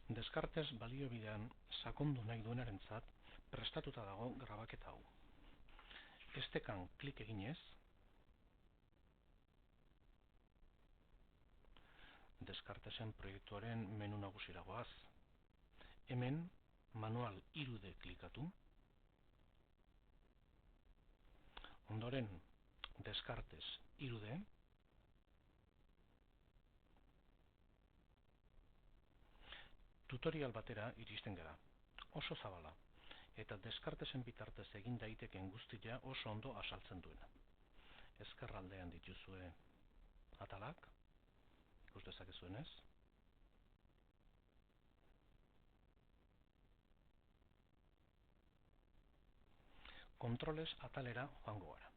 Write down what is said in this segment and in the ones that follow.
Descartes baliobidean sakondu nahi duenarentzat prestatuta dago grabaketa hau. Estekan klik eginez, Descartesen proiektuaren menu nagusira goaz. Hemen manual 3D klikatu. Ondoren Descartes 3D. Tutorial batera iristen gara. Oso zabala. Eta Descartesen bitartez egin daiteken guztia oso ondo azaltzen duena. Ezkerraldean dituzue atalak, ikus dezakezuenez. Kontroles atalera joango gara.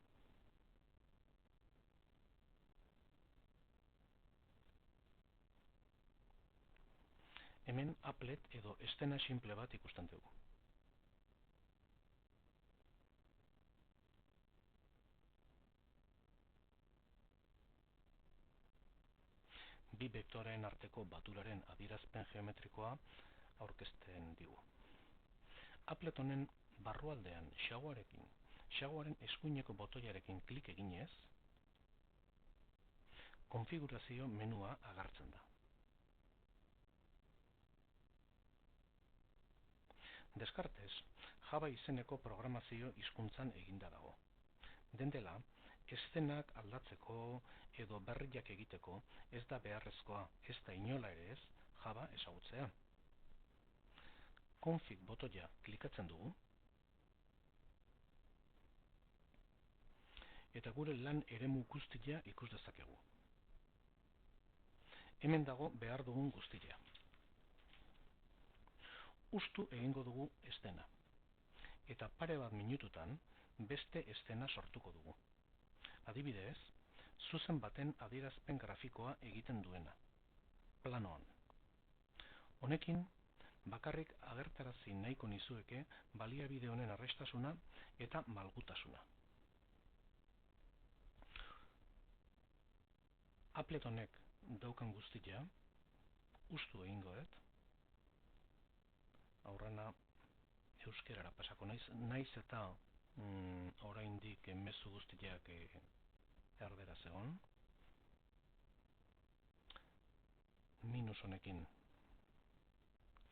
Hemen applet edo estena simple bat ikusten dugu. Bi bektoreen arteko baturaren adierazpen geometrikoa aurkezten digu. Applet honen barrualdean xaguaren eskuineko botoiarekin klik eginez, konfigurazio menua agertzen da. Descartes, Java izeneko programazio hizkuntzan eginda dago. Den dela, eszenak aldatzeko edo berriak egiteko ez da beharrezkoa, ez da inola ere ez Java ezagutzea. Config botoia klikatzen dugu, eta gure lan eremu guztia ikus dezakegu. Hemen dago behar dugun guztia. Ustu egingo dugu estena, eta pare bat minututan beste estena sortuko dugu. Adibidez, zuzen baten adierazpen grafikoa egiten duena, planoan. Honekin, bakarrik agertarazi nahiko nizueke baliabide honen erraztasuna eta malgutasuna. Applet honek daukan guztia, ustu egingo dut, aurrena euskerara pasako naiz eta oraindik mezu guztiak erderaz egon. Minus honekin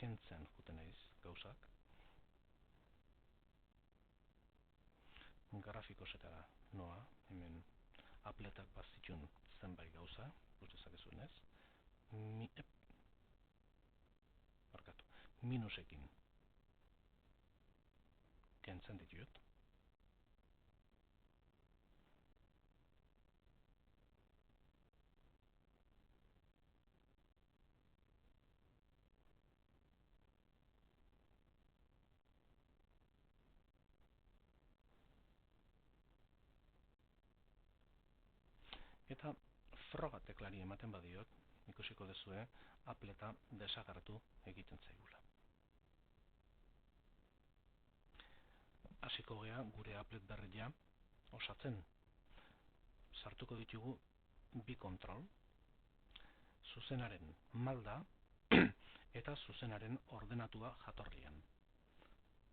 kentzen juten naiz gauzak. Grafikosetara noa, hemen appletak bazitun zenbait gauza, dezakezuenez. Minusekin kentzen ditut. Eta froga teklari ematen badiot, ikusiko duzue, appleta desagertu egiten zaigula. Hasiko gea gure applet berria osatzen. Sartuko ditugu bi kontrol, zuzenaren malda eta zuzenaren ordenatua jatorrian.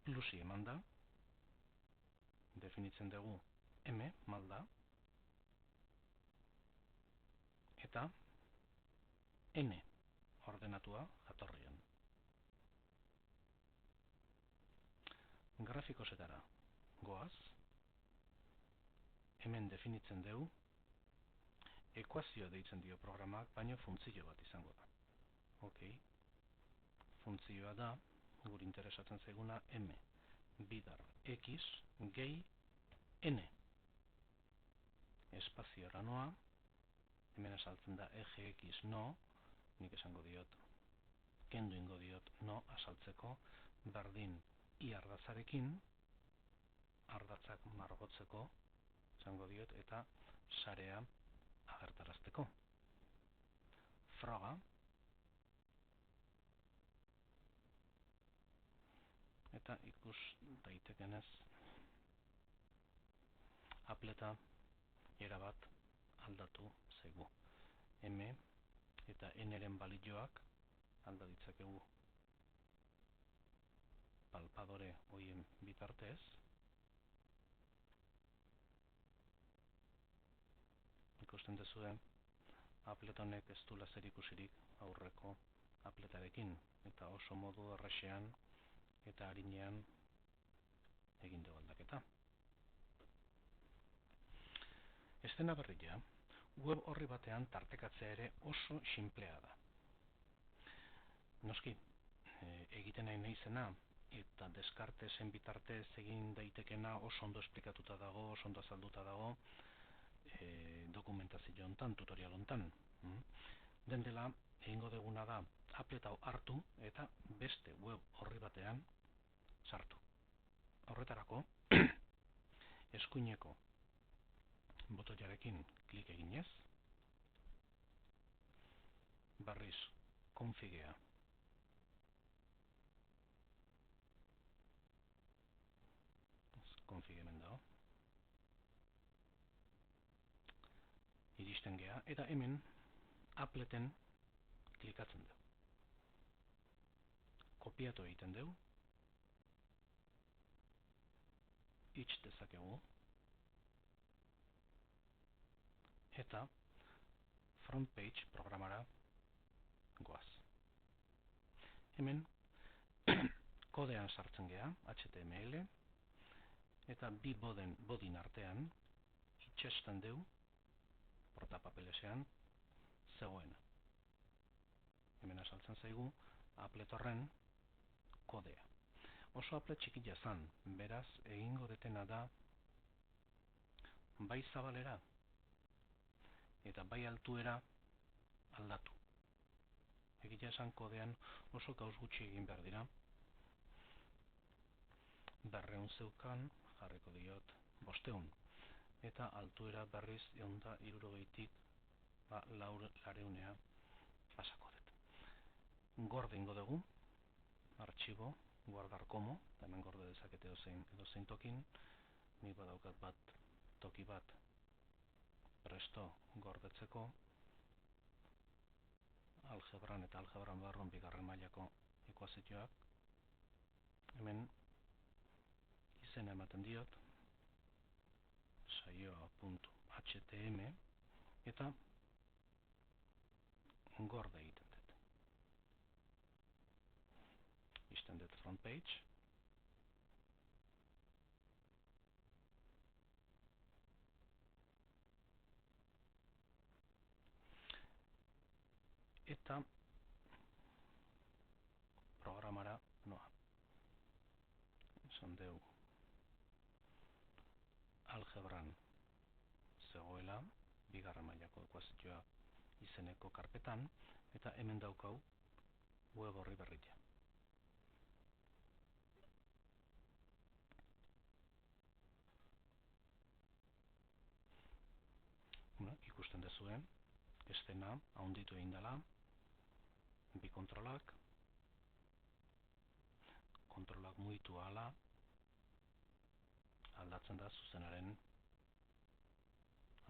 Plusi eman da, definitzen dugu M malda, eta N ordenatua jatorrian. Grafikosetara goaz, hemen definitzen dugu, ekuazio deitzen dio programak, baina funtzio bat izango da. Funtzioa da, guri interesatzen zaiguna, M bidar X gehi N. Espaziora noa, hemen esaltzen da EGX no, nik esango diot, kendu ingo diot no asaltzeko, berdin I ardatzarekin, ardatzak margotzeko, esango diot, eta sarea agertarazteko. Froga, eta ikus daitekenez appleta erabat aldatu zaigu. M eta N-ren balioak alda ditzakegu palpadore horien bitartez, ikusten duzue, applet honek ez du zerikusirik aurreko appletarekin, eta oso modu errexean eta arinean egin dugu aldaketa. Estena berria, web horri batean tartekatzea ere oso sinplea da. Noski, egiten nahi naizena eta deskartesen bitartez egin daitekena oso ondo esplikatuta dago, oso ondo azalduta dago dokumentazio hontan, tutorial hontan. Den dela, egingo duguna da applet hau hartu eta beste web horri batean sartu. Horretarako, eskuineko botoiarekin klik eginez, berriz konfigea konfigemen dago, iristen gea, eta hemen appleten klikatzen dugu. Kopiatu egiten dugu, itx dezakegu, eta front page programara goaz. Hemen kodean sartzen gea, HTML, eta bi bodin artean itxesten dugu, portapapelesean, zegoena. Hemen asaltzen zaigu, applet horren kodea. Oso applet txikila zan, beraz, egingo detena da bai zabalera eta bai altuera aldatu. Egitea esan kodean oso gauz gutxi egin behar dira. 200 zeukan, jarriko diot 500. Eta altuera berriz 160tik 400 pasako dut. Gorde ingo dugu, artxibo, guardar como, eta hemen gorde dezakete edozein tokin, nik badaukat toki bat presto gordetzeko, algebran eta algebran barron bigarren mailako ekuazioak. Hemen izena ematen diot, saioa.htm, eta gorde egiten dut. Izten dut front page, eta programara noa. Esan dugu algebran zegoela, bigarren mailako ekuazioa izeneko karpetan, eta hemen daukau web horri berritia. Ikusten dezuen, estena haunditu egin dela, bi kontrolak mugitu ahala, aldatzen da zuzenaren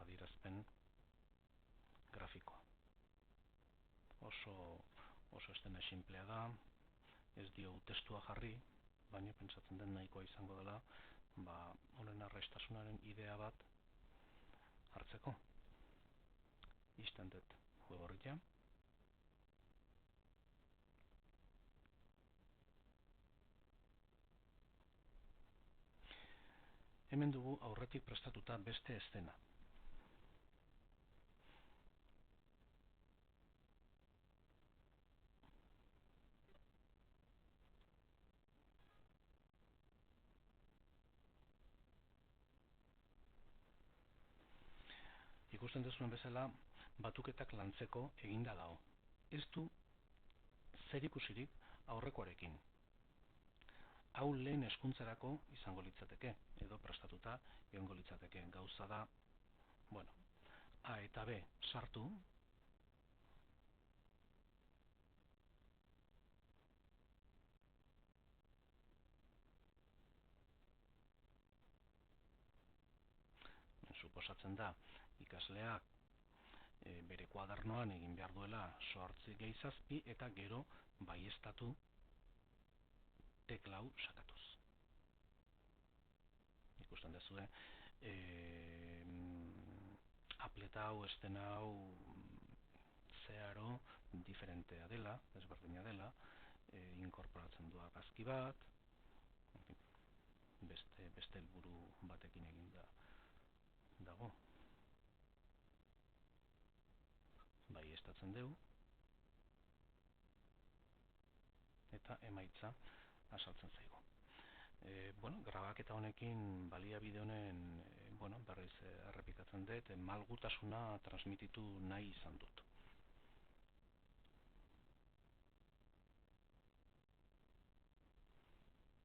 adierazpen grafikoa. Oso estena sinplea da, ez dio testua jarri, baina pentsatzen den nahikoa izango dela, honen arraistasunaren idea bat hartzeko. Izten dut web horria. Hemen dugu aurretik prestatuta beste estena. Ikusten duzuen bezala, batuketak lantzeko eginda dago. Ez du zerikusirik aurrekoarekin. Hau lehen hezkuntzarako izango litzateke, edo prestatuta egongo litzateke. Gauza da, A eta B sartu, suposatzen da ikasleak bere kuadernoan egin behar duela 8 gehi 7 eta gero baieztatu tekla hau sakatuz. Ikusten dezue, apleta hau, estena hau zeharo diferentea dela, ezberdina dela, inkorporatzen du argazki bat, beste helburu batekin eginda dago. Bai, estatzen dugu, eta emaitza asaltzen zaigu. Grabaketa honekin, baliabide honen berriz errepikatzen dut, malgutasuna transmititu nahi izan dut.